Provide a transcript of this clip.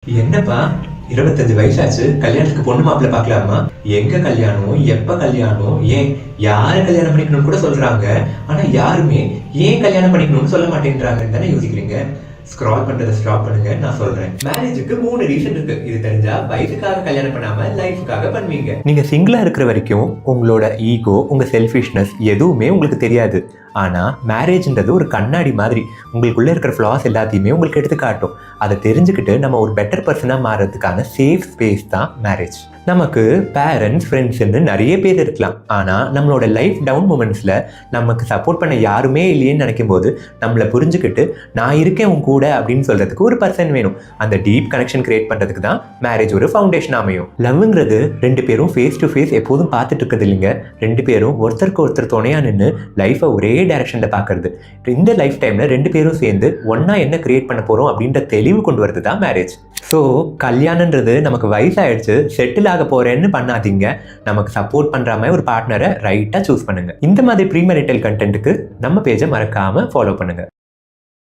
என்னப்பா 25 வயசாச்சு, கல்யாணத்துக்கு பொண்ணு மாப்பிள்ளை பார்க்கலாமா? எங்க கல்யாணம், எப்ப கல்யாணம், ஏன் யார கல்யாணம் பண்ணிக்கணும்னு கூட சொல்றாங்க. ஆனா யாருமே ஏன் கல்யாணம் பண்ணிக்கணும்னு சொல்ல மாட்டேங்கிறாங்கன்னு தானே யோசிக்கிறீங்க. ஸ்க்ரால் பண்றதை ஸ்டாப் பண்ணுங்க, நான் சொல்றேன். மேரேஜுக்கு 3 ரீசன் இருக்கு. இது தெரிஞ்சா வயசுக்காக கல்யாணம் பண்ணாம லைஃபுக்காக பண்ணுவீங்க. நீங்க சிங்கிளா இருக்கிற வரைக்கும் உங்களோட ஈகோ, உங்க செல்ஃபிஷ்னஸ் எதுவுமே உங்களுக்கு தெரியாது. ஆனா மேரேஜ்ன்றது ஒரு கண்ணாடி மாதிரி. உங்களுக்குள்ள இருக்கிற ஃப்ளாஸ் எல்லாத்தையுமே உங்களுக்கு எடுத்து காட்டும். அதை தெரிஞ்சுக்கிட்டு நம்ம ஒரு பெட்டர் பர்சனா மாறதுக்கான சேஃப் ஸ்பேஸ் தான் மேரேஜ். நமக்கு பேரண்ட்ஸ், ஃப்ரெண்ட்ஸ்ன்னு நிறைய பேர் இருக்கலாம். ஆனால் நம்மளோட லைஃப் டவுன் மூமெண்ட்ஸில் நமக்கு சப்போர்ட் பண்ண யாருமே இல்லையேன்னு நினைக்கும் போது நம்மளை புரிஞ்சுக்கிட்டு நான் இருக்கேன் உன் கூட அப்படின்னு சொல்கிறதுக்கு ஒரு பர்சன் வேணும். அந்த டீப் கனெக்ஷன் கிரியேட் பண்ணுறதுக்கு தான் மேரேஜ் ஒரு ஃபவுண்டேஷன் அமையும். லவ்ங்கிறது 2 பேரும் ஃபேஸ் டு ஃபேஸ் எப்போதும் பார்த்துட்டு இருக்கிறது இல்லைங்க. 2 பேரும் ஒருத்தருக்கு ஒருத்தர் துணையாக நின்று லைஃப்பை ஒரே டைரக்ஷனில் பார்க்கறது. இந்த லைஃப் டைமில் 2 பேரும் சேர்ந்து ஒன்றா என்ன கிரியேட் பண்ண போகிறோம் அப்படின்ற தெளிவு கொண்டு வரது தான் மேரேஜ். ஸோ கல்யாணன்றது நமக்கு வயசாகிடுச்சு, செட்டில் ஆக போகிறேன்னு பண்ணாதீங்க. நமக்கு சப்போர்ட் பண்ணுற மாதிரி ஒரு பார்ட்னரை ரைட்டாக சூஸ் பண்ணுங்கள். இந்த மாதிரி ப்ரீமெரிட்டல் கண்டென்ட்டுக்கு நம்ம பேஜை மறக்காமல் ஃபாலோ பண்ணுங்கள்.